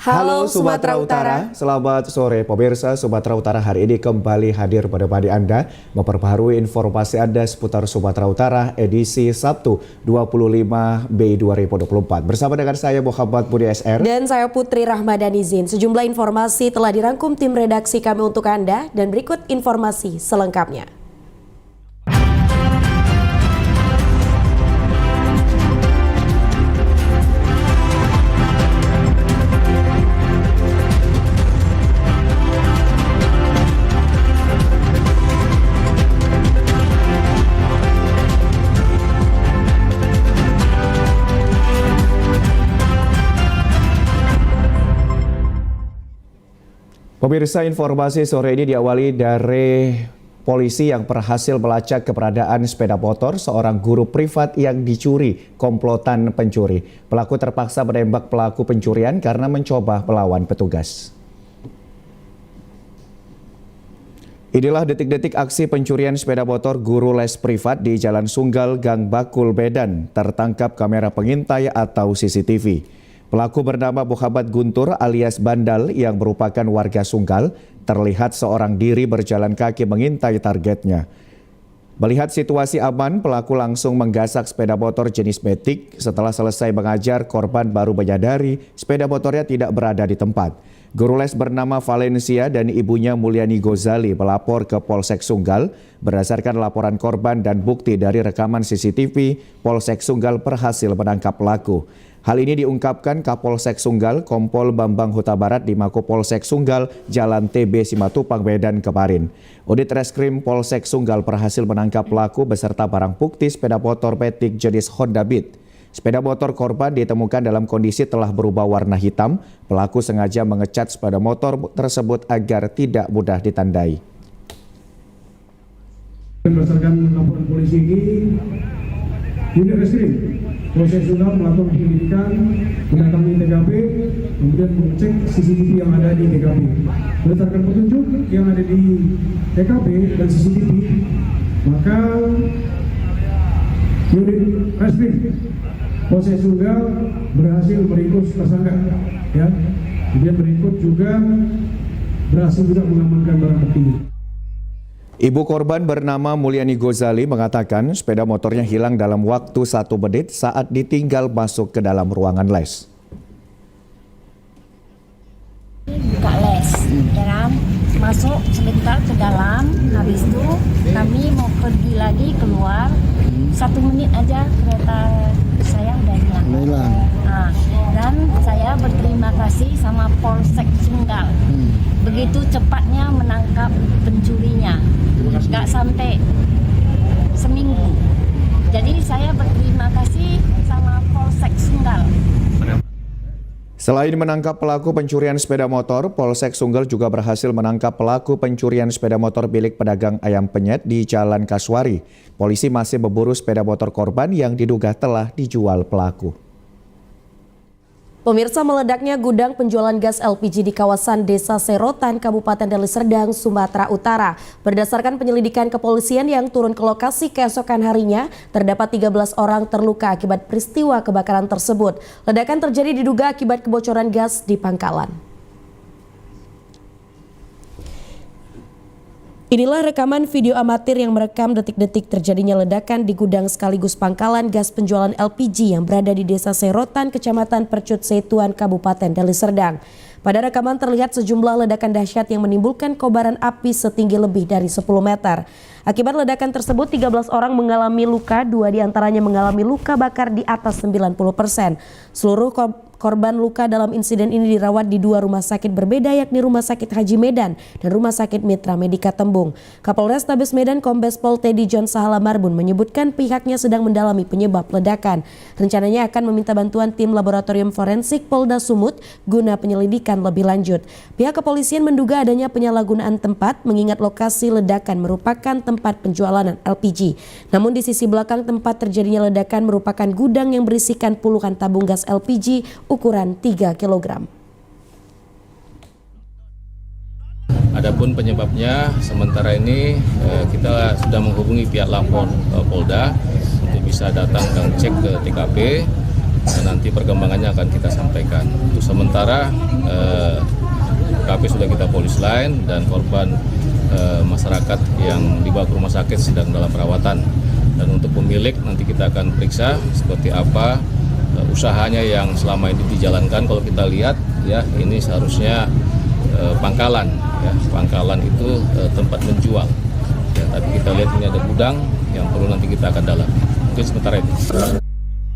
Halo Sumatera Utara, selamat sore pemirsa. Sumatera Utara hari ini kembali hadir pada pagi Anda memperbaharui informasi Anda seputar Sumatera Utara edisi Sabtu 25 Mei 2024. Bersama dengan saya Muhammad Budi SR dan saya Putri Rahmadanizin. Sejumlah informasi telah dirangkum tim redaksi kami untuk Anda dan berikut informasi selengkapnya. Pemirsa, informasi sore ini diawali dari polisi yang berhasil melacak keberadaan sepeda motor seorang guru privat yang dicuri komplotan pencuri. Pelaku terpaksa menembak pelaku pencurian karena mencoba melawan petugas. Inilah detik-detik aksi pencurian sepeda motor guru les privat di Jalan Sunggal, Gang Bakul, Medan, tertangkap kamera pengintai atau CCTV. Pelaku bernama Muhammad Guntur alias Bandal yang merupakan warga Sunggal, terlihat seorang diri berjalan kaki mengintai targetnya. Melihat situasi aman, pelaku langsung menggasak sepeda motor jenis Matic. Setelah selesai mengajar, korban baru menyadari sepeda motornya tidak berada di tempat. Guru les bernama Valencia dan ibunya Mulyani Gozali melapor ke Polsek Sunggal. Berdasarkan laporan korban dan bukti dari rekaman CCTV, Polsek Sunggal berhasil menangkap pelaku. Hal ini diungkapkan Kapolsek Sunggal, Kompol Bambang Huta Barat di Mako Polsek Sunggal, Jalan TB Simatupang, Medan kemarin. Unit Reskrim Polsek Sunggal berhasil menangkap pelaku beserta barang bukti sepeda motor Matic jenis Honda Beat. Sepeda motor korban ditemukan dalam kondisi telah berubah warna hitam. Pelaku sengaja mengecat sepeda motor tersebut agar tidak mudah ditandai. Berdasarkan laporan polisi ini, unit reskrim Polsek Sunggal melakukan penyelidikan, mendatangi TKP, kemudian mengecek CCTV yang ada di TKP. Berdasarkan petunjuk yang ada di TKP dan CCTV, maka unit reskrim Polsek Sunggal berhasil meringkus tersangka. Ya, kemudian berikut juga berhasil juga mengamankan barang bukti. Ibu korban bernama Mulyani Gozali mengatakan sepeda motornya hilang dalam waktu 1 menit saat ditinggal masuk ke dalam ruangan les. Buka les, ya kan? Masuk sebentar ke dalam, habis itu kami mau pergi lagi keluar, 1 menit aja kereta saya udah hilang. Nah, dan saya berterima kasih sama Polsek Sunggal. Begitu cepatnya menangkap pencurinya, nggak sampai seminggu. Jadi saya berterima kasih sama Polsek Sunggal. Selain menangkap pelaku pencurian sepeda motor, Polsek Sunggal juga berhasil menangkap pelaku pencurian sepeda motor milik pedagang ayam penyet di Jalan Kaswari. Polisi masih memburu sepeda motor korban yang diduga telah dijual pelaku. Pemirsa, meledaknya gudang penjualan gas LPG di kawasan Desa Serotan, Kabupaten Deli Serdang, Sumatera Utara. Berdasarkan penyelidikan kepolisian yang turun ke lokasi keesokan harinya, terdapat 13 orang terluka akibat peristiwa kebakaran tersebut. Ledakan terjadi diduga akibat kebocoran gas di pangkalan. Inilah rekaman video amatir yang merekam detik-detik terjadinya ledakan di gudang sekaligus pangkalan gas penjualan LPG yang berada di Desa Serotan, Kecamatan Percut Setuan, Kabupaten Deli Serdang. Pada rekaman terlihat sejumlah ledakan dahsyat yang menimbulkan kobaran api setinggi lebih dari 10 meter. Akibat ledakan tersebut 13 orang mengalami luka, 2 diantaranya mengalami luka bakar di atas 90%. Seluruh korban luka dalam insiden ini dirawat di 2 rumah sakit berbeda, yakni Rumah Sakit Haji Medan dan Rumah Sakit Mitra Medika Tembung. Kapolres Tabes Medan Kombes Pol Teddy John Sahala Marbun menyebutkan pihaknya sedang mendalami penyebab ledakan. Rencananya akan meminta bantuan tim laboratorium forensik Polda Sumut guna penyelidikan lebih lanjut. Pihak kepolisian menduga adanya penyalahgunaan tempat mengingat lokasi ledakan merupakan tempat penjualan LPG. Namun di sisi belakang tempat terjadinya ledakan merupakan gudang yang berisikan puluhan tabung gas LPG ukuran 3 kg. Adapun penyebabnya sementara ini kita sudah menghubungi pihak lapor Polda untuk bisa datang dan cek ke TKP nanti perkembangannya akan kita sampaikan. Untuk sementara KP sudah kita polis lain dan korban masyarakat yang dibawa ke rumah sakit sedang dalam perawatan. Dan untuk pemilik nanti kita akan periksa seperti apa usahanya yang selama ini dijalankan. Kalau kita lihat ya ini seharusnya pangkalan, ya pangkalan itu tempat menjual. Ya, tapi kita lihat ini ada gudang yang perlu nanti kita akan dalami. Mungkin sementara itu.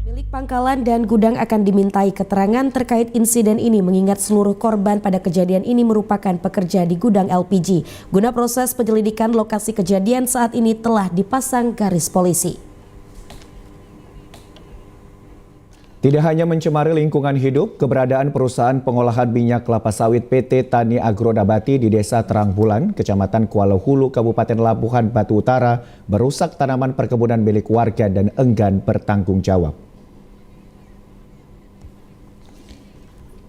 Milik pangkalan dan gudang akan dimintai keterangan terkait insiden ini mengingat seluruh korban pada kejadian ini merupakan pekerja di gudang LPG. Guna proses penyelidikan lokasi kejadian saat ini telah dipasang garis polisi. Tidak hanya mencemari lingkungan hidup, keberadaan perusahaan pengolahan minyak kelapa sawit PT Tani Agro Nabati di Desa Terang Bulan, Kecamatan Kuala Hulu, Kabupaten Labuhan Batu Utara, merusak tanaman perkebunan milik warga dan enggan bertanggung jawab.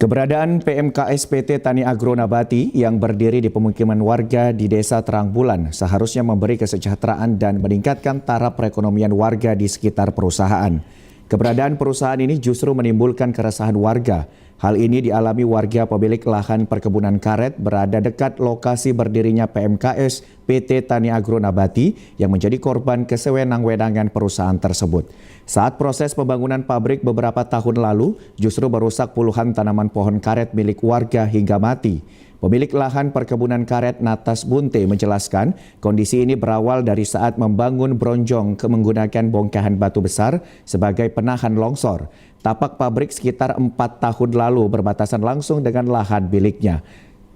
Keberadaan PMKS PT Tani Agro Nabati yang berdiri di pemukiman warga di Desa Terang Bulan seharusnya memberi kesejahteraan dan meningkatkan taraf perekonomian warga di sekitar perusahaan. Keberadaan perusahaan ini justru menimbulkan keresahan warga. Hal ini dialami warga pemilik lahan perkebunan karet berada dekat lokasi berdirinya PMKS PT Tani Agro Nabati yang menjadi korban kesewenang-wenangan perusahaan tersebut. Saat proses pembangunan pabrik beberapa tahun lalu, justru merusak puluhan tanaman pohon karet milik warga hingga mati. Pemilik lahan perkebunan karet Natas Bunte menjelaskan kondisi ini berawal dari saat membangun bronjong menggunakan bongkahan batu besar sebagai penahan longsor. Tapak pabrik sekitar 4 tahun lalu berbatasan langsung dengan lahan miliknya.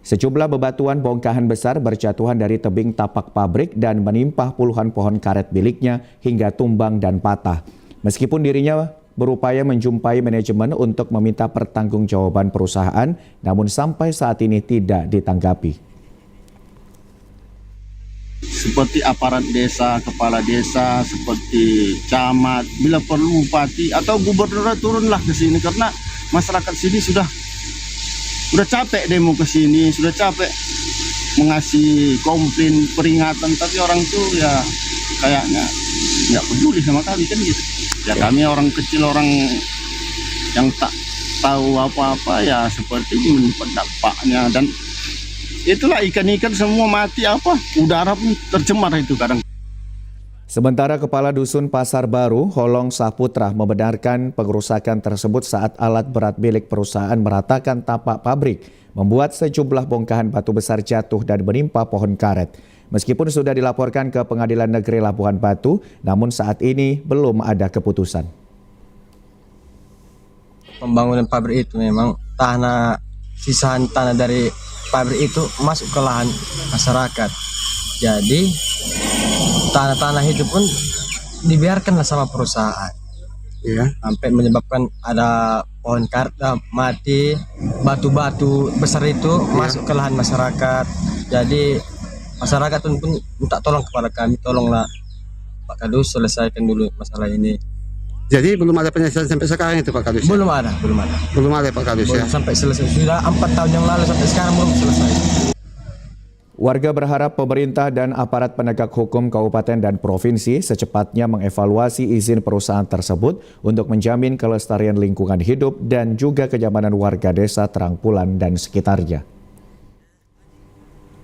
Sejumlah bebatuan bongkahan besar berjatuhan dari tebing tapak pabrik dan menimpa puluhan pohon karet miliknya hingga tumbang dan patah. Meskipun dirinya berupaya menjumpai manajemen untuk meminta pertanggungjawaban perusahaan, namun sampai saat ini tidak ditanggapi. Seperti aparat desa, kepala desa, seperti camat, bila perlu bupati atau gubernur turunlah ke sini karena masyarakat sini sudah capek demo ke sini, sudah capek mengasih komplain, peringatan, tapi orang tuh ya kayaknya nggak peduli sama kami kan gitu. Ya kami orang kecil, orang yang tak tahu apa-apa ya seperti ini dampaknya, dan itulah ikan-ikan semua mati, udara pun tercemar itu kadang. Sementara Kepala Dusun Pasar Baru, Holong Saputra, membenarkan pengerusakan tersebut saat alat berat milik perusahaan meratakan tapak pabrik, membuat sejumlah bongkahan batu besar jatuh dan menimpa pohon karet. Meskipun sudah dilaporkan ke Pengadilan Negeri Labuhan Batu, namun saat ini belum ada keputusan. Pembangunan pabrik itu memang sisaan tanah dari pabrik itu masuk ke lahan masyarakat. Jadi tanah-tanah itu pun dibiarkanlah sama perusahaan. Ya, sampai menyebabkan ada pohon karet mati, batu-batu besar itu masuk ke lahan masyarakat. Jadi masyarakat pun minta tolong kepada kami, tolonglah Pak Kadus selesaikan dulu masalah ini. Jadi belum ada penyelesaian sampai sekarang itu Pak Kadus? Belum ada. Belum ada Pak Kadus ya? Sampai selesai, sudah 4 tahun yang lalu sampai sekarang belum selesai. Warga berharap pemerintah dan aparat penegak hukum kabupaten dan provinsi secepatnya mengevaluasi izin perusahaan tersebut untuk menjamin kelestarian lingkungan hidup dan juga kenyamanan warga desa Terang Bulan dan sekitarnya.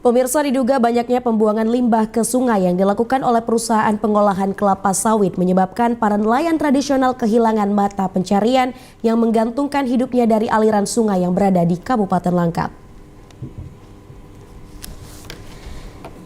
Pemirsa, diduga banyaknya pembuangan limbah ke sungai yang dilakukan oleh perusahaan pengolahan kelapa sawit menyebabkan para nelayan tradisional kehilangan mata pencarian yang menggantungkan hidupnya dari aliran sungai yang berada di Kabupaten Langkat.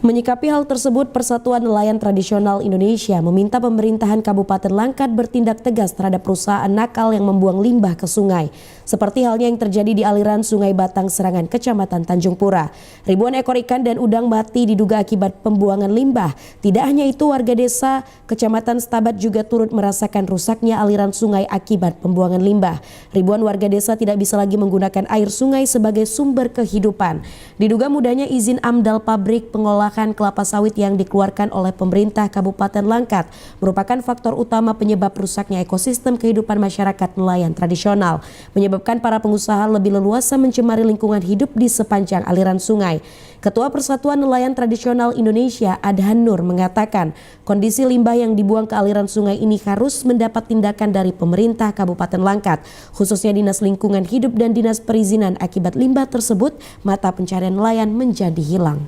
Menyikapi hal tersebut, Persatuan Nelayan Tradisional Indonesia meminta pemerintahan Kabupaten Langkat bertindak tegas terhadap perusahaan nakal yang membuang limbah ke sungai. Seperti halnya yang terjadi di aliran Sungai Batang Serangan, Kecamatan Tanjung Pura. Ribuan ekor ikan dan udang mati diduga akibat pembuangan limbah. Tidak hanya itu, warga desa Kecamatan Stabat juga turut merasakan rusaknya aliran sungai akibat pembuangan limbah. Ribuan warga desa tidak bisa lagi menggunakan air sungai sebagai sumber kehidupan. Diduga mudahnya izin AMDAL pabrik pengolahan olahan kelapa sawit yang dikeluarkan oleh pemerintah Kabupaten Langkat merupakan faktor utama penyebab rusaknya ekosistem kehidupan masyarakat nelayan tradisional, menyebabkan para pengusaha lebih leluasa mencemari lingkungan hidup di sepanjang aliran sungai. Ketua Persatuan Nelayan Tradisional Indonesia, Adhan Nur, mengatakan kondisi limbah yang dibuang ke aliran sungai ini harus mendapat tindakan dari pemerintah Kabupaten Langkat, khususnya Dinas Lingkungan Hidup dan Dinas Perizinan. Akibat limbah tersebut, mata pencarian nelayan menjadi hilang.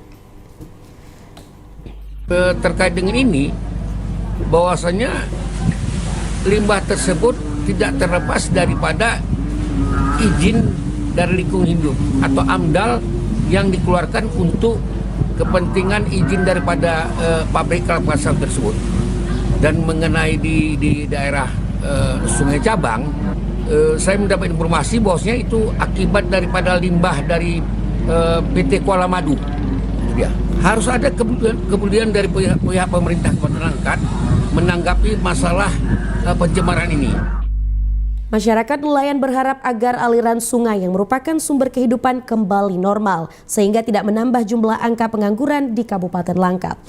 Terkait dengan ini, bahwasanya limbah tersebut tidak terlepas daripada izin dari lingkungan hidup atau AMDAL yang dikeluarkan untuk kepentingan izin daripada pabrik kelapa sawit tersebut. Dan mengenai di daerah Sungai Cabang, saya mendapat informasi bahwasanya itu akibat daripada limbah dari PT Kuala Madu. Ya, harus ada kepedulian dari pihak pemerintah Kabupaten Langkat menanggapi masalah pencemaran ini. Masyarakat nelayan berharap agar aliran sungai yang merupakan sumber kehidupan kembali normal, sehingga tidak menambah jumlah angka pengangguran di Kabupaten Langkat.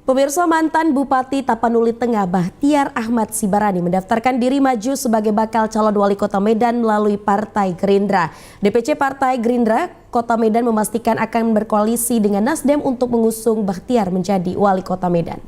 Pemirsa, mantan Bupati Tapanuli Tengah Bahtiar Ahmad Sibarani mendaftarkan diri maju sebagai bakal calon wali kota Medan melalui Partai Gerindra. DPC Partai Gerindra Kota Medan memastikan akan berkoalisi dengan Nasdem untuk mengusung Bahtiar menjadi wali kota Medan.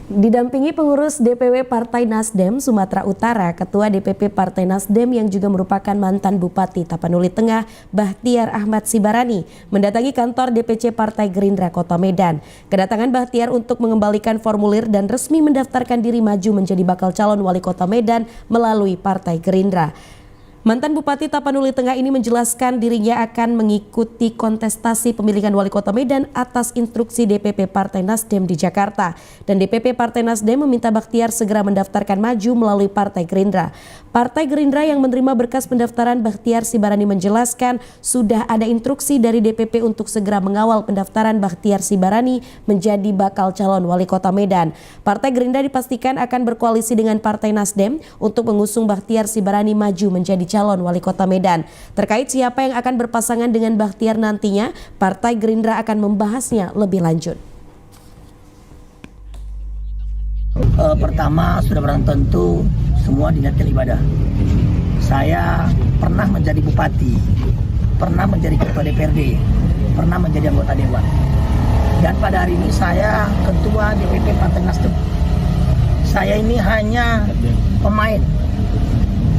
Didampingi pengurus DPW Partai Nasdem Sumatera Utara, Ketua DPP Partai Nasdem yang juga merupakan mantan Bupati Tapanuli Tengah Bahtiar Ahmad Sibarani mendatangi kantor DPC Partai Gerindra Kota Medan. Kedatangan Bahtiar untuk mengembalikan formulir dan resmi mendaftarkan diri maju menjadi bakal calon wali kota Medan melalui Partai Gerindra. Mantan Bupati Tapanuli Tengah ini menjelaskan dirinya akan mengikuti kontestasi pemilihan wali kota Medan atas instruksi DPP Partai Nasdem di Jakarta. Dan DPP Partai Nasdem meminta Bahtiar segera mendaftarkan maju melalui Partai Gerindra. Partai Gerindra yang menerima berkas pendaftaran Bahtiar Sibarani menjelaskan sudah ada instruksi dari DPP untuk segera mengawal pendaftaran Bahtiar Sibarani menjadi bakal calon wali kota Medan. Partai Gerindra dipastikan akan berkoalisi dengan Partai Nasdem untuk mengusung Bahtiar Sibarani maju menjadi calon wali kota Medan. Terkait siapa yang akan berpasangan dengan Bahtiar nantinya, Partai Gerindra akan membahasnya lebih lanjut. Pertama, sudah barang tentu semua diniatkan ibadah. Saya pernah menjadi bupati, pernah menjadi ketua DPRD, pernah menjadi anggota dewan. Dan pada hari ini saya ketua DPP Partai Nasdem. Saya ini hanya pemain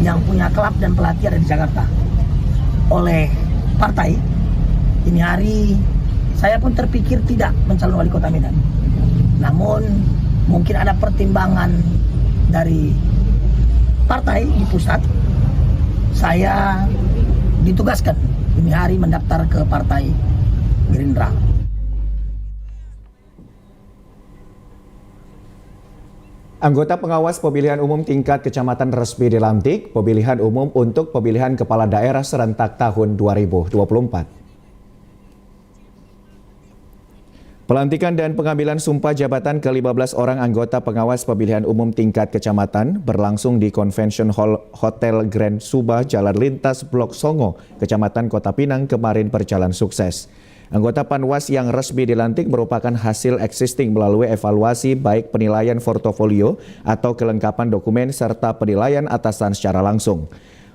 yang punya klub dan pelatih ada di Jakarta. Oleh partai, ini hari saya pun terpikir tidak mencalon wali kota Medan. Namun mungkin ada pertimbangan dari partai di pusat. Saya ditugaskan ini hari mendaftar ke Partai Gerindra. Anggota pengawas pemilihan umum tingkat kecamatan resmi dilantik, pemilihan umum untuk pemilihan kepala daerah serentak tahun 2024. Pelantikan dan pengambilan sumpah jabatan ke-15 orang anggota pengawas pemilihan umum tingkat kecamatan berlangsung di Convention Hall Hotel Grand Suba Jalan Lintas Blok Songo, Kecamatan Kota Pinang kemarin berjalan sukses. Anggota Panwas yang resmi dilantik merupakan hasil existing melalui evaluasi baik penilaian portofolio atau kelengkapan dokumen serta penilaian atasan secara langsung.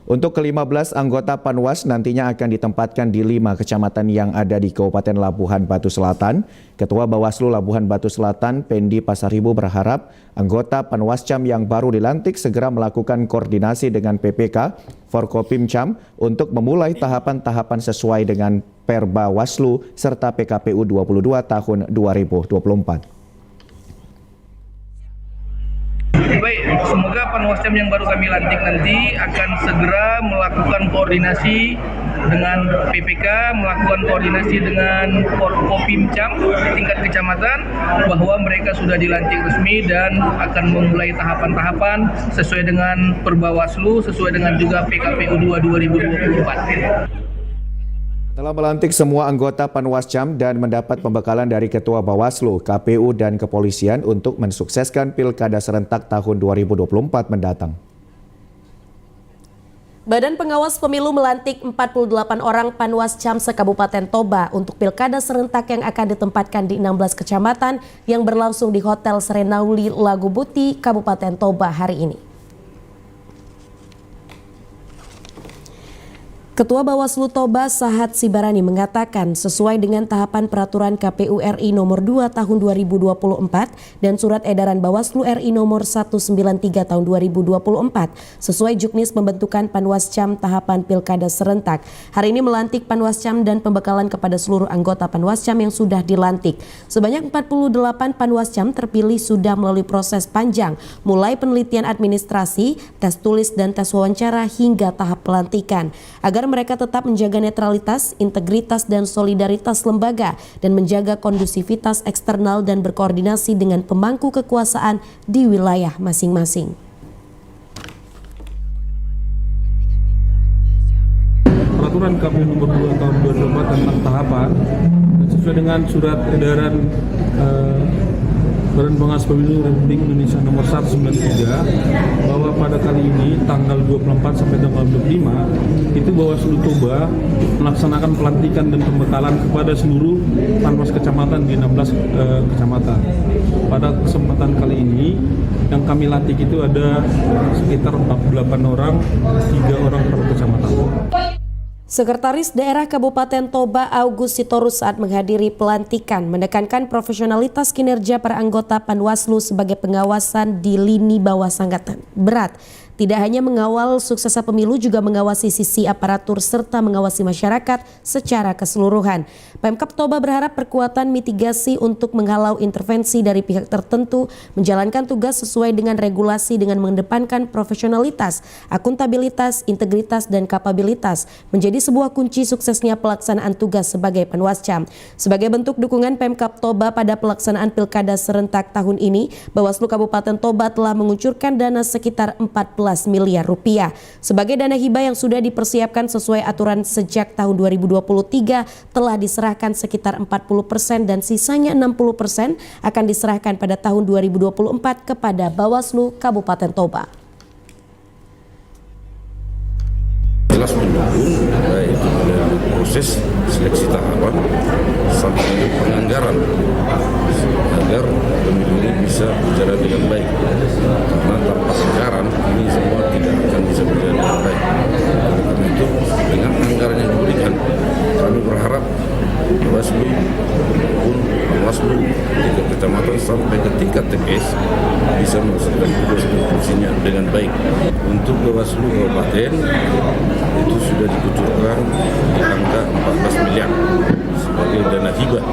Untuk ke-15 anggota Panwas nantinya akan ditempatkan di 5 kecamatan yang ada di Kabupaten Labuhan Batu Selatan. Ketua Bawaslu Labuhan Batu Selatan, Pendi Pasaribu berharap anggota Panwascam yang baru dilantik segera melakukan koordinasi dengan PPK, Forkopimcam untuk memulai tahapan-tahapan sesuai dengan Perba Waslu serta PKPU 22 tahun 2024. Baik. Baik, semoga Panwascam yang baru kami lantik nanti akan segera melakukan koordinasi dengan PPK, melakukan koordinasi dengan Porkopimcam di tingkat kecamatan bahwa mereka sudah dilantik resmi dan akan memulai tahapan-tahapan sesuai dengan Perbawaslu, sesuai dengan juga PKPU 2 2024. Setelah melantik semua anggota Panwascam dan mendapat pembekalan dari Ketua Bawaslu, KPU, dan Kepolisian untuk mensukseskan Pilkada serentak tahun 2024 mendatang. Badan Pengawas Pemilu melantik 48 orang Panwascam se-Kabupaten Toba untuk Pilkada serentak yang akan ditempatkan di 16 kecamatan yang berlangsung di Hotel Serenauli Lagubuti, Kabupaten Toba hari ini. Ketua Bawaslu Toba Sahat Sibarani mengatakan sesuai dengan tahapan peraturan KPU RI nomor 2 tahun 2024 dan surat edaran Bawaslu RI nomor 193 tahun 2024 sesuai juknis pembentukan Panwascam tahapan Pilkada serentak. Hari ini melantik Panwascam dan pembekalan kepada seluruh anggota Panwascam yang sudah dilantik. Sebanyak 48 Panwascam terpilih sudah melalui proses panjang mulai penelitian administrasi, tes tulis dan tes wawancara hingga tahap pelantikan. Agar mereka tetap menjaga netralitas, integritas, dan solidaritas lembaga dan menjaga kondusivitas eksternal dan berkoordinasi dengan pemangku kekuasaan di wilayah masing-masing. Peraturan KPU nomor 2 tahun 2024 tentang tahapan dan sesuai dengan surat edaran Badan Pengawas Pemilu Republik Indonesia nomor 193 bahwa pada kali ini tanggal 24 sampai tanggal 25 itu Bawaslu Toba melaksanakan pelantikan dan pembekalan kepada seluruh Panwas kecamatan di 16 kecamatan. Pada kesempatan kali ini yang kami lantik itu ada sekitar 48 orang, 3 orang per kecamatan. Sekretaris Daerah Kabupaten Toba August Sitorus saat menghadiri pelantikan menekankan profesionalitas kinerja para anggota Panwaslu sebagai pengawasan di lini bawah sangat berat. Tidak hanya mengawal suksesnya pemilu, juga mengawasi sisi aparatur serta mengawasi masyarakat secara keseluruhan. Pemkab Toba berharap perkuatan mitigasi untuk menghalau intervensi dari pihak tertentu, menjalankan tugas sesuai dengan regulasi dengan mengedepankan profesionalitas, akuntabilitas, integritas, dan kapabilitas menjadi sebuah kunci suksesnya pelaksanaan tugas sebagai Panwascam. Sebagai bentuk dukungan Pemkab Toba pada pelaksanaan Pilkada serentak tahun ini, Bawaslu Kabupaten Toba telah mengucurkan dana sekitar 14 miliar rupiah. Sebagai dana hibah yang sudah dipersiapkan sesuai aturan sejak tahun 2023 telah diserahkan sekitar 40% dan sisanya 60% akan diserahkan pada tahun 2024 kepada Bawaslu Kabupaten Toba. Jelas mendukung baik dari proses seleksi tahapan sampai penganggaran agar pemilu ini bisa berjalan dengan baik, karena tanpa anggaran ini semua tidak akan bisa berjalan dengan baik. Karena itu dengan anggaran yang diberikan kami berharap Bawaslu maupun Panwaslu tingkat kecamatan sampai ke tingkat TPS bisa melaksanakan tugas fungsinya dengan baik. Untuk Bawaslu Kabupaten itu sudah dikucurkan di angka 14 miliar sebagai dana hibah.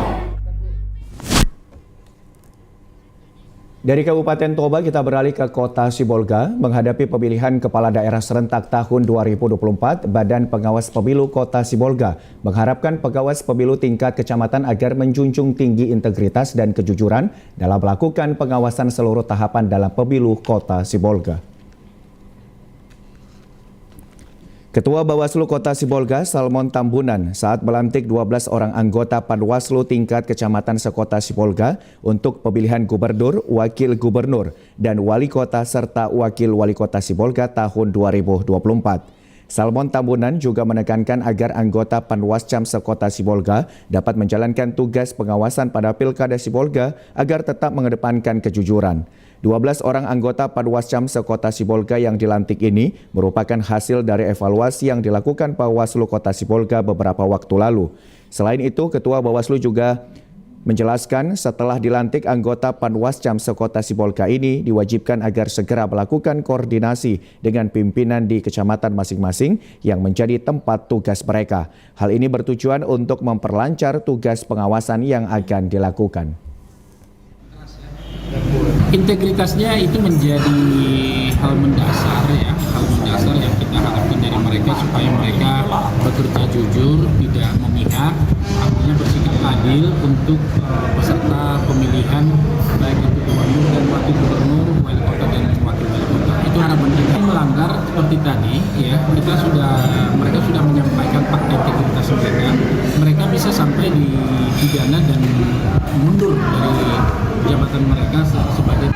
Dari Kabupaten Toba kita beralih ke Kota Sibolga. Menghadapi pemilihan kepala daerah serentak tahun 2024, Badan Pengawas Pemilu Kota Sibolga mengharapkan pengawas pemilu tingkat kecamatan agar menjunjung tinggi integritas dan kejujuran dalam melakukan pengawasan seluruh tahapan dalam pemilu Kota Sibolga. Ketua Bawaslu Kota Sibolga, Salmon Tambunan, saat melantik 12 orang anggota Panwaslu tingkat kecamatan sekota Sibolga untuk pemilihan gubernur, wakil gubernur, dan wali kota serta wakil wali kota Sibolga tahun 2024. Salmon Tambunan juga menekankan agar anggota Panwascam sekota Sibolga dapat menjalankan tugas pengawasan pada Pilkada Sibolga agar tetap mengedepankan kejujuran. 12 orang anggota Panwascam sekota Sibolga yang dilantik ini merupakan hasil dari evaluasi yang dilakukan Bawaslu Kota Sibolga beberapa waktu lalu. Selain itu, Ketua Bawaslu juga menjelaskan setelah dilantik anggota Panwascam sekota Sibolga ini diwajibkan agar segera melakukan koordinasi dengan pimpinan di kecamatan masing-masing yang menjadi tempat tugas mereka. Hal ini bertujuan untuk memperlancar tugas pengawasan yang akan dilakukan. Integritasnya itu menjadi hal mendasar ya, hal mendasar yang kita harapkan dari mereka supaya mereka bekerja jujur, tidak memihak, artinya bersikap adil untuk peserta pemilihan baik itu gubernur dan wakil gubernur, wali kota dan wakil wali kota. Itu harapan kita. Melanggar seperti tadi ya, mereka sudah menyampaikan fakta integritas mereka bisa sampai dipidana dan mundur dari jabatan mereka sebagai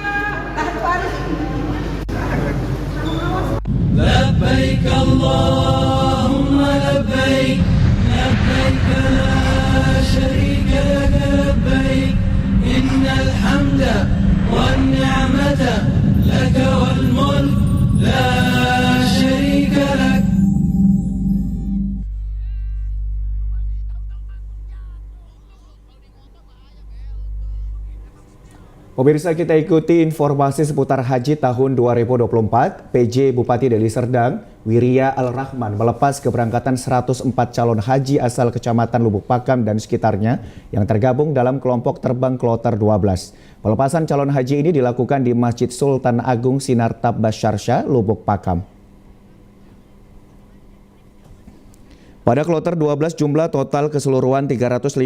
Labbaik Allahumma labbaik labbaik la syarika lak labbaik innal hamda wan ni'mata lak wal mulk la syarika lak. Pemirsa, kita ikuti informasi seputar haji tahun 2024. PJ Bupati Deli Serdang, Wiria Al-Rahman, melepas keberangkatan 104 calon haji asal Kecamatan Lubuk Pakam dan sekitarnya yang tergabung dalam kelompok terbang Kloter 12. Pelepasan calon haji ini dilakukan di Masjid Sultan Agung Sinartab Basyarsha, Lubuk Pakam. Pada Kloter 12, jumlah total keseluruhan 352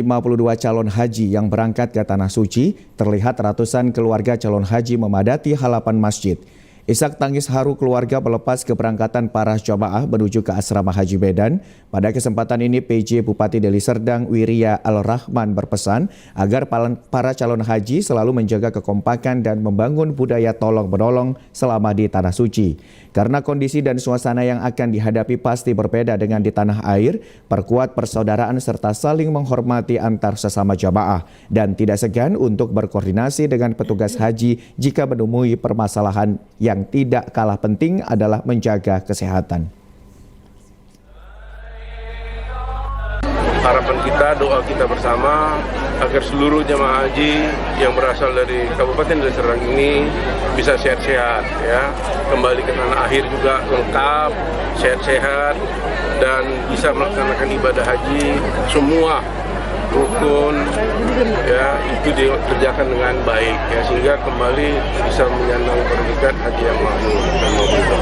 calon haji yang berangkat ke Tanah Suci, terlihat ratusan keluarga calon haji memadati halaman masjid. Isak tangis haru keluarga melepas keberangkatan para jamaah menuju ke Asrama Haji Medan. Pada kesempatan ini, PJ Bupati Deli Serdang Wiria Al-Rahman berpesan agar para calon haji selalu menjaga kekompakan dan membangun budaya tolong-menolong selama di Tanah Suci. Karena kondisi dan suasana yang akan dihadapi pasti berbeda dengan di tanah air, perkuat persaudaraan serta saling menghormati antar sesama jamaah dan tidak segan untuk berkoordinasi dengan petugas haji jika menemui permasalahan yang tidak kalah penting adalah menjaga kesehatan. Harapan kita, doa kita bersama agar seluruh jemaah haji yang berasal dari Kabupaten Deli Serdang ini bisa sehat-sehat ya, kembali ke tanah air juga lengkap, sehat-sehat dan bisa melaksanakan ibadah haji semua rukun ya itu dikerjakan dengan baik ya, sehingga kembali bisa menyandang predikat haji yang makmur dan mabrur.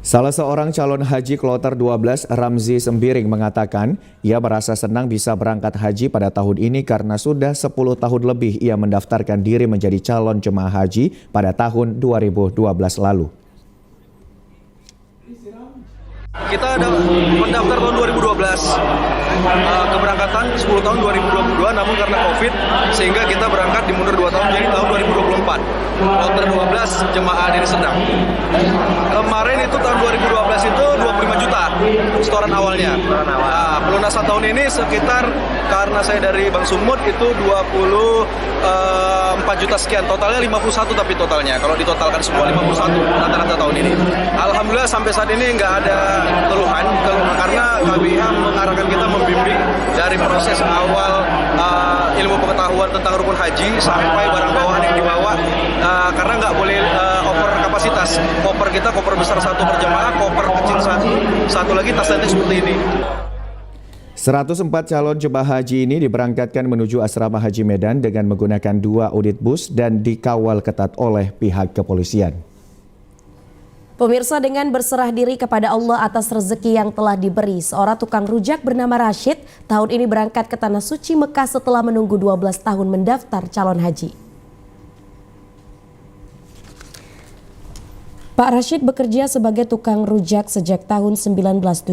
Salah seorang calon haji Kloter 12, Ramzi Sembiring, mengatakan ia merasa senang bisa berangkat haji pada tahun ini karena sudah 10 tahun lebih ia mendaftarkan diri menjadi calon jemaah haji pada tahun 2012 lalu. Kita ada mendaftar tahun 2012, keberangkatan 10 tahun 2022, namun karena COVID sehingga kita berangkat dimundur 2 tahun jadi tahun 2024. Kloter 12 jemaah Deli Serdang. Kemarin itu tahun 2012 itu 25 juta setoran awalnya. Nah, pelunasan tahun ini sekitar karena saya dari Bang Sumut itu 24 juta sekian, totalnya 51 tapi totalnya. Kalau ditotalkan semua 51 rata-rata tahun ini. Alhamdulillah sampai saat ini nggak ada keluhan karena KBH mengarahkan kita membimbing dari proses awal ilmu pengetahuan tentang rukun haji sampai barang bawaan yang dibawa karena nggak boleh over kapasitas. Koper kita koper besar satu per jemaah, koper kecil satu lagi tas nanti seperti ini. 104 calon jemaah haji ini diberangkatkan menuju Asrama Haji Medan dengan menggunakan 2 unit bus dan dikawal ketat oleh pihak kepolisian. Pemirsa, dengan berserah diri kepada Allah atas rezeki yang telah diberi, seorang tukang rujak bernama Rashid tahun ini berangkat ke Tanah Suci Mekah setelah menunggu 12 tahun mendaftar calon haji. Pak Rashid bekerja sebagai tukang rujak sejak tahun 1976.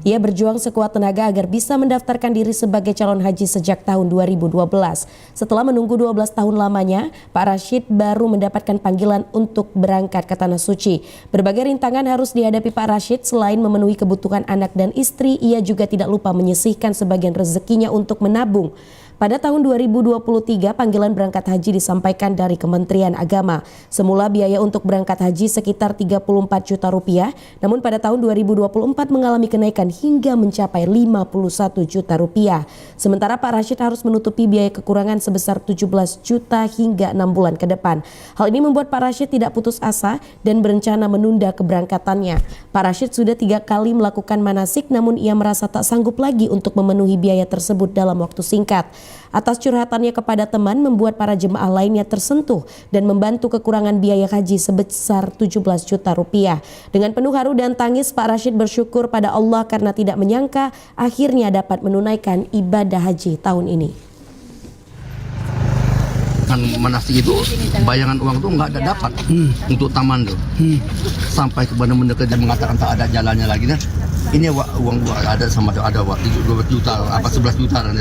Ia berjuang sekuat tenaga agar bisa mendaftarkan diri sebagai calon haji sejak tahun 2012. Setelah menunggu 12 tahun lamanya, Pak Rashid baru mendapatkan panggilan untuk berangkat ke Tanah Suci. Berbagai rintangan harus dihadapi Pak Rashid. Selain memenuhi kebutuhan anak dan istri, ia juga tidak lupa menyisihkan sebagian rezekinya untuk menabung. Pada tahun 2023, panggilan berangkat haji disampaikan dari Kementerian Agama. Semula biaya untuk berangkat haji sekitar 34 juta rupiah, namun pada tahun 2024 mengalami kenaikan hingga mencapai 51 juta rupiah. Sementara Pak Rashid harus menutupi biaya kekurangan sebesar 17 juta hingga 6 bulan ke depan. Hal ini membuat Pak Rashid tidak putus asa dan berencana menunda keberangkatannya. Pak Rashid sudah 3 kali melakukan manasik, namun ia merasa tak sanggup lagi untuk memenuhi biaya tersebut dalam waktu singkat. Atas curhatannya kepada teman membuat para jemaah lainnya tersentuh dan membantu kekurangan biaya haji sebesar 17 juta rupiah. Dengan penuh haru dan tangis, Pak Rashid bersyukur pada Allah karena tidak menyangka akhirnya dapat menunaikan ibadah haji tahun ini. Kan manasik itu bayangan uang tuh nggak ada dapat untuk taman tuh sampai ke benar-benar kerja mengatakan tak ada jalannya lagi nah ini uang gua ada sama ada 12 juta apa 11 juta dan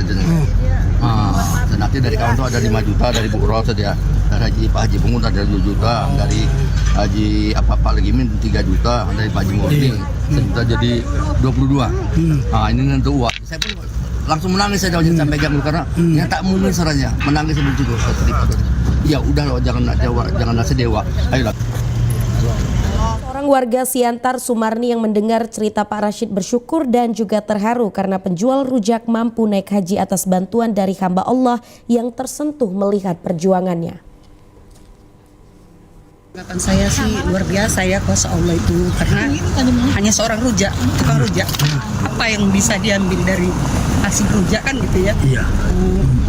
nanti dari kawan tuh ada 5 juta dari Bu Ros dia dari Pak Haji Bungun ada 2 juta dari Haji apa lagi min 3 juta dari Pak Haji Mording sejuta jadi 22 ini nanti uang saya pun langsung menangis saya sampai pegang karena tak mungkin sarannya menangis begitu. Ya udah loh janganlah sedewa. Ayolah. Seorang warga Siantar Sumarni yang mendengar cerita Pak Rashid bersyukur dan juga terharu karena penjual rujak mampu naik haji atas bantuan dari hamba Allah yang tersentuh melihat perjuangannya. Harapan saya sih luar biasa ya kuasa Allah itu karena hanya seorang rujak, tukang rujak. Apa yang bisa diambil dari hasil rujak kan gitu ya?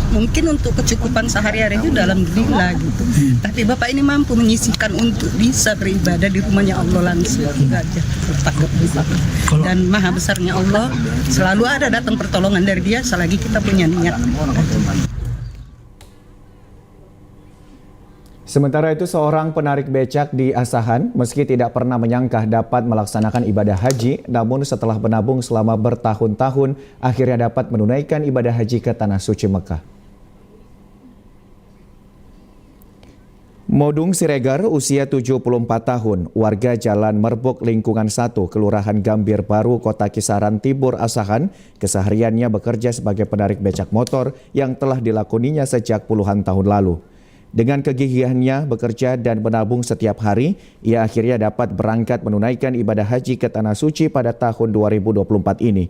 Mungkin untuk kecukupan sehari-hari itu alhamdulillah gitu. Tapi Bapak ini mampu menyisihkan untuk bisa beribadah di rumahnya Allah langsung aja. Dan maha besarnya Allah selalu ada datang pertolongan dari Dia selagi kita punya niat. Sementara itu seorang penarik becak di Asahan meski tidak pernah menyangka dapat melaksanakan ibadah haji, namun setelah menabung selama bertahun-tahun akhirnya dapat menunaikan ibadah haji ke Tanah Suci Mekah. Modung Siregar usia 74 tahun, warga Jalan Merbok Lingkungan 1, Kelurahan Gambir Baru, Kota Kisaran Tibur, Asahan, kesehariannya bekerja sebagai penarik becak motor yang telah dilakoninya sejak puluhan tahun lalu. Dengan kegigihannya bekerja dan menabung setiap hari, ia akhirnya dapat berangkat menunaikan ibadah haji ke Tanah Suci pada tahun 2024 ini.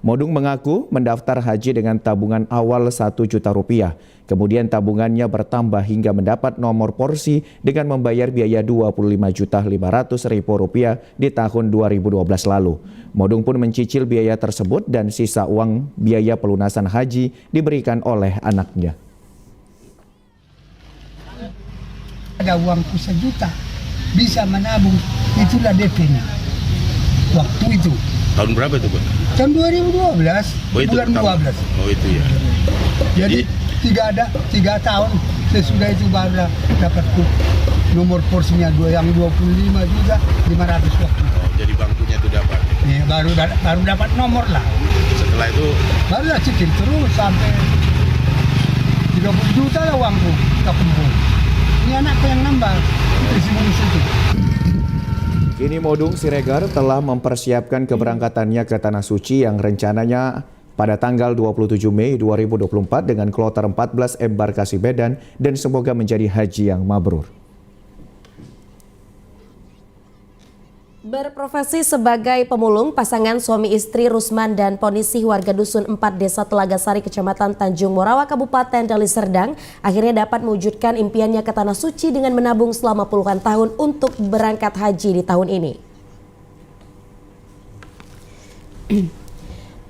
Modung mengaku mendaftar haji dengan tabungan awal 1 juta rupiah. Kemudian tabungannya bertambah hingga mendapat nomor porsi dengan membayar biaya Rp25.500.000 di tahun 2012 lalu. Modung pun mencicil biaya tersebut dan sisa uang biaya pelunasan haji diberikan oleh anaknya. Ada uangku 1 juta, bisa menabung, itulah DP-nya. Waktu itu. Tahun berapa itu, Pak? Tahun 2012, bulan 12. Oh itu ya. Jadi 3 tahun sesudah itu baru dapatku nomor porsinya yang 25.500.000 waktu. Oh, jadi bangkunya itu dapat. Ya, baru dapat nomor lah. Setelah itu barulah cicil terus sampai 30 juta lah uangku kita kumpul. Ini anakku yang nambah, isi bonus itu. Kini Modung Siregar telah mempersiapkan keberangkatannya ke Tanah Suci yang rencananya pada tanggal 27 Mei 2024 dengan kloter 14 embarkasi Medan dan semoga menjadi haji yang mabrur. Berprofesi sebagai pemulung, pasangan suami istri Rusman dan Ponisih warga Dusun 4 Desa Telagasari, Kecamatan Tanjung Morawa, Kabupaten Deli Serdang, akhirnya dapat mewujudkan impiannya ke Tanah Suci dengan menabung selama puluhan tahun untuk berangkat haji di tahun ini.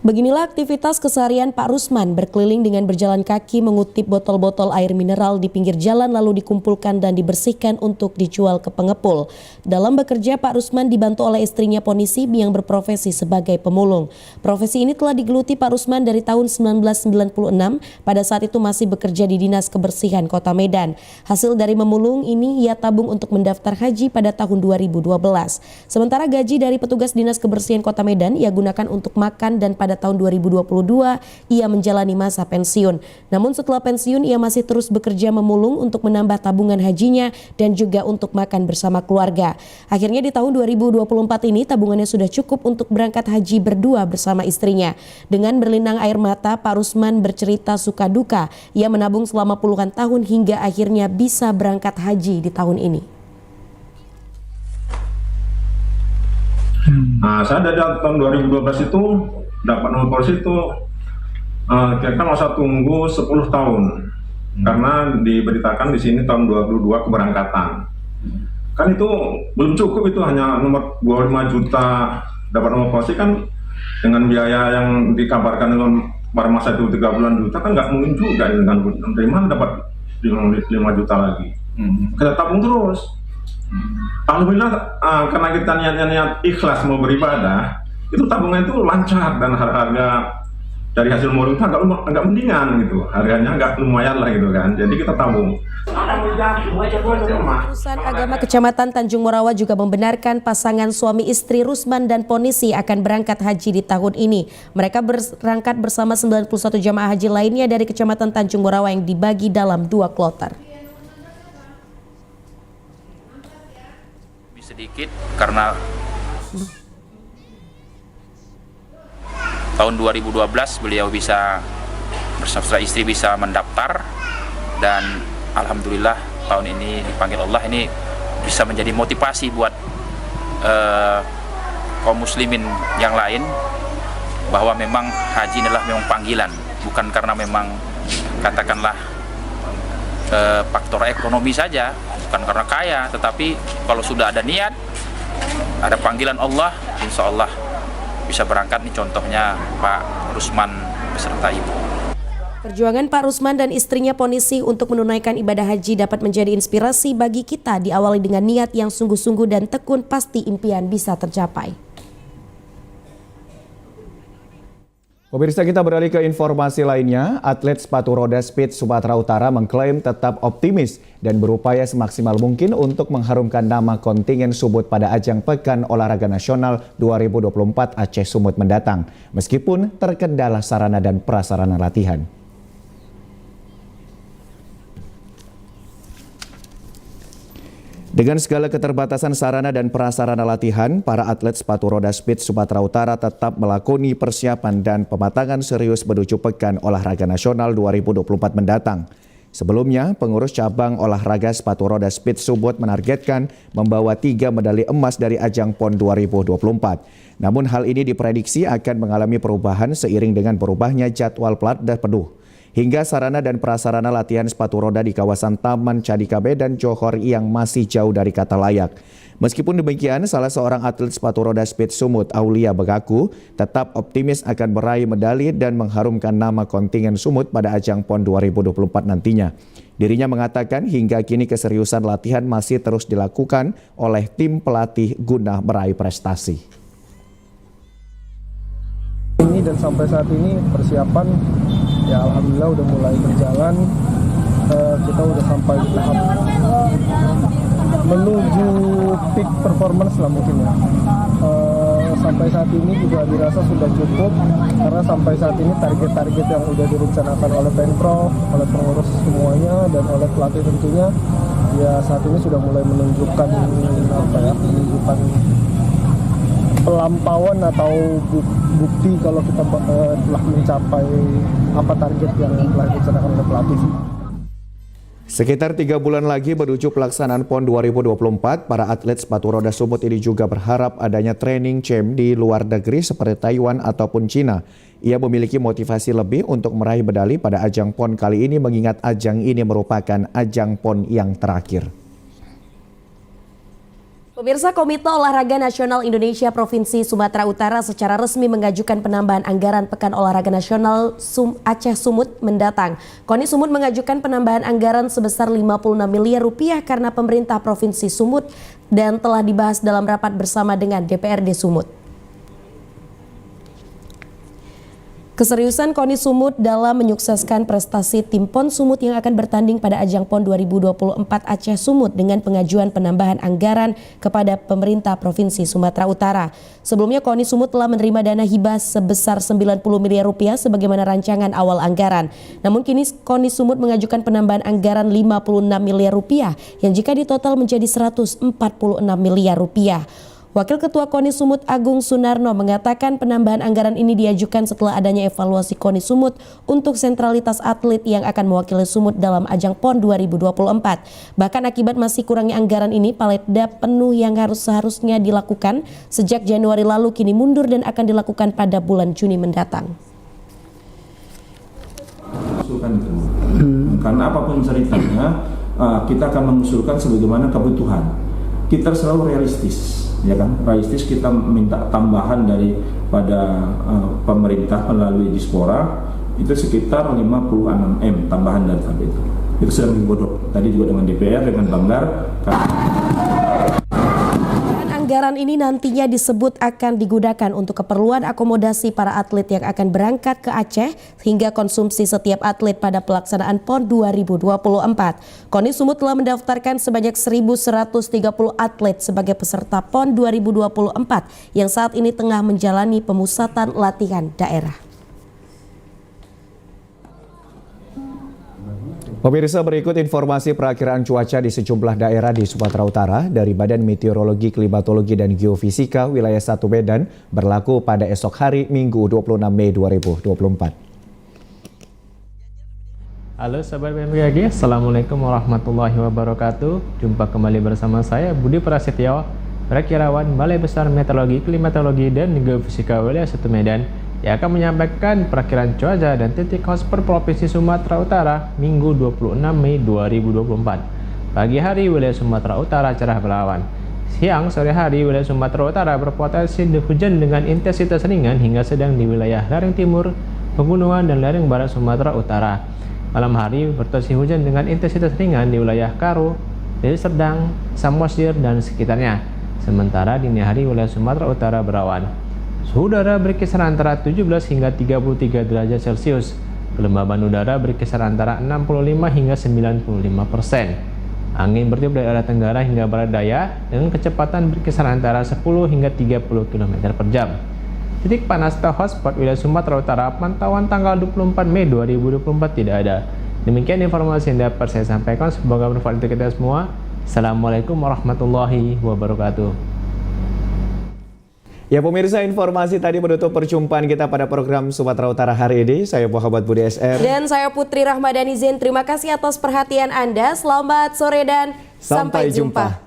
Beginilah aktivitas keseharian Pak Rusman berkeliling dengan berjalan kaki mengutip botol-botol air mineral di pinggir jalan lalu dikumpulkan dan dibersihkan untuk dijual ke pengepul. Dalam bekerja, Pak Rusman dibantu oleh istrinya Ponisi yang berprofesi sebagai pemulung. Profesi ini telah digeluti Pak Rusman dari tahun 1996, pada saat itu masih bekerja di Dinas Kebersihan Kota Medan. Hasil dari memulung ini ia tabung untuk mendaftar haji pada tahun 2012. Sementara gaji dari petugas Dinas Kebersihan Kota Medan ia gunakan untuk makan dan pada tahun 2022 ia menjalani masa pensiun. Namun setelah pensiun ia masih terus bekerja memulung untuk menambah tabungan hajinya dan juga untuk makan bersama keluarga. Akhirnya di tahun 2024 ini tabungannya sudah cukup untuk berangkat haji berdua bersama istrinya. Dengan berlinang air mata, Pak Rusman bercerita suka duka. Ia menabung selama puluhan tahun hingga akhirnya bisa berangkat haji di tahun ini. Nah, saya dari tahun 2012 itu dapat nomor polisi itu kira-kira masa tunggu 10 tahun karena diberitakan di sini tahun 2022 keberangkatan. Kan itu belum cukup, itu hanya nomor 25 juta dapat nomor polisi kan dengan biaya yang dikabarkan pada masa itu 3 bulan juta kan nggak mungkin juga dengan dari mana dapat 5 juta lagi. Kita tabung terus. Alhamdulillah karena kita niat ikhlas mau beribadah, itu tabungan itu lancar dan harga dari hasil murni itu agak mendingan gitu, harganya agak lumayan lah gitu kan, jadi kita tabung. Urusan Agama Kecamatan Tanjung Morawa juga membenarkan pasangan suami istri Rusman dan Ponisi akan berangkat haji di tahun ini. Mereka berangkat bersama 91 jamaah haji lainnya dari Kecamatan Tanjung Morawa yang dibagi dalam 2 kloter. Sedikit karena tahun 2012 beliau bisa bersama istri bisa mendaftar, dan alhamdulillah tahun ini dipanggil Allah, ini bisa menjadi motivasi buat kaum muslimin yang lain bahwa memang haji adalah memang panggilan, bukan karena memang katakanlah faktor ekonomi saja, bukan karena kaya, tetapi kalau sudah ada niat, ada panggilan Allah, insya Allah bisa berangkat. Nih contohnya Pak Rusman beserta ibu. Perjuangan Pak Rusman dan istrinya Ponisi untuk menunaikan ibadah haji dapat menjadi inspirasi bagi kita. Diawali dengan niat yang sungguh-sungguh dan tekun, pasti impian bisa tercapai. Pemirsa, kita beralih ke informasi lainnya. Atlet sepatu roda speed Sumatera Utara mengklaim tetap optimis dan berupaya semaksimal mungkin untuk mengharumkan nama kontingen Sumut pada ajang Pekan Olahraga Nasional 2024 Aceh Sumut mendatang, meskipun terkendala sarana dan prasarana latihan. Dengan segala keterbatasan sarana dan prasarana latihan, para atlet sepatu roda speed Sumatera Utara tetap melakoni persiapan dan pematangan serius menuju Pekan Olahraga Nasional 2024 mendatang. Sebelumnya, pengurus cabang olahraga sepatu roda speed Sumut menargetkan membawa 3 medali emas dari ajang PON 2024. Namun hal ini diprediksi akan mengalami perubahan seiring dengan berubahnya jadwal pelatnas penuh. Hingga sarana dan prasarana latihan sepatu roda di kawasan Taman Cadikabe dan Johor yang masih jauh dari kata layak. Meskipun demikian, salah seorang atlet sepatu roda speed Sumut, Aulia, mengaku tetap optimis akan meraih medali dan mengharumkan nama kontingen Sumut pada ajang PON 2024 nantinya. Dirinya mengatakan hingga kini keseriusan latihan masih terus dilakukan oleh tim pelatih guna meraih prestasi. Ini dan sampai saat ini persiapan ya alhamdulillah udah mulai berjalan. Kita udah sampai di tahap menuju peak performance lah mungkin ya. Sampai saat ini juga dirasa sudah cukup, karena sampai saat ini target-target yang udah direncanakan oleh Pemprov, oleh pengurus semuanya dan oleh pelatih tentunya ya saat ini sudah mulai menunjukkan menunjukkan pelampauan atau bukti kalau kita telah mencapai apa target yang telah direncanakan oleh pelatih. Sekitar 3 bulan lagi menuju pelaksanaan PON 2024, para atlet sepatu roda Sumut ini juga berharap adanya training camp di luar negeri seperti Taiwan ataupun Cina. Ia memiliki motivasi lebih untuk meraih medali pada ajang PON kali ini, mengingat ajang ini merupakan ajang PON yang terakhir. Pemirsa, Komite Olahraga Nasional Indonesia Provinsi Sumatera Utara secara resmi mengajukan penambahan anggaran Pekan Olahraga Nasional Aceh Sumut mendatang. KONI Sumut mengajukan penambahan anggaran sebesar 56 miliar rupiah karena pemerintah Provinsi Sumut dan telah dibahas dalam rapat bersama dengan DPRD Sumut. Keseriusan KONI Sumut dalam menyukseskan prestasi tim PON Sumut yang akan bertanding pada ajang PON 2024 Aceh Sumut dengan pengajuan penambahan anggaran kepada pemerintah Provinsi Sumatera Utara. Sebelumnya KONI Sumut telah menerima dana hibah sebesar 90 miliar rupiah sebagaimana rancangan awal anggaran. Namun kini KONI Sumut mengajukan penambahan anggaran 56 miliar rupiah yang jika ditotal menjadi 146 miliar rupiah. Wakil Ketua KONI Sumut Agung Sunarno mengatakan penambahan anggaran ini diajukan setelah adanya evaluasi KONI Sumut untuk sentralitas atlet yang akan mewakili Sumut dalam ajang PON 2024. Bahkan akibat masih kurangnya anggaran ini, paletda penuh yang seharusnya dilakukan sejak Januari lalu kini mundur dan akan dilakukan pada bulan Juni mendatang. Karena apapun ceritanya, kita akan mengusulkan sebagaimana kebutuhan. Kita selalu realistis. Ya kan, realistis kita minta tambahan daripada pemerintah melalui Dispora itu sekitar 56 M tambahan dari sampai itu. Itu sedang digodok. Tadi juga dengan DPR, dengan Banggar. Anggaran ini nantinya disebut akan digunakan untuk keperluan akomodasi para atlet yang akan berangkat ke Aceh hingga konsumsi setiap atlet pada pelaksanaan PON 2024. KONI Sumut telah mendaftarkan sebanyak 1.130 atlet sebagai peserta PON 2024 yang saat ini tengah menjalani pemusatan latihan daerah. Pemirsa, berikut informasi perakiraan cuaca di sejumlah daerah di Sumatera Utara dari Badan Meteorologi, Klimatologi, dan Geofisika wilayah 1 Medan berlaku pada esok hari Minggu 26 Mei 2024. Halo Sobat BMKG, Assalamualaikum warahmatullahi wabarakatuh. Jumpa kembali bersama saya Budi Prasetyo, Perakirawan Balai Besar Meteorologi, Klimatologi, dan Geofisika wilayah 1 Medan yang akan menyampaikan perakiraan cuaca dan titik host per Provinsi Sumatera Utara Minggu 26 Mei 2024. Pagi hari wilayah Sumatera Utara cerah berawan. Siang sore hari wilayah Sumatera Utara berpotensi hujan dengan intensitas ringan hingga sedang di wilayah lereng timur, pegunungan, dan lereng barat Sumatera Utara. Malam hari berpotensi hujan dengan intensitas ringan di wilayah Karo, Deli Serdang, Samosir, dan sekitarnya. Sementara dini hari wilayah Sumatera Utara berawan. Suhu udara berkisar antara 17 hingga 33 derajat Celcius. Kelembaban udara berkisar antara 65 hingga 95%. Angin bertiup dari arah tenggara hingga barat daya dengan kecepatan berkisar antara 10 hingga 30 km per jam. Titik panas atau hotspot wilayah Sumatera Utara pantauan tanggal 24 Mei 2024 tidak ada. Demikian informasi yang dapat saya sampaikan. Semoga bermanfaat untuk kita semua. Assalamualaikum warahmatullahi wabarakatuh. Ya pemirsa, informasi tadi menutup perjumpaan kita pada program Sumatera Utara hari ini. Saya Muhammad Budi SR. Dan saya Putri Rahmadani Zain. Terima kasih atas perhatian Anda. Selamat sore dan sampai jumpa.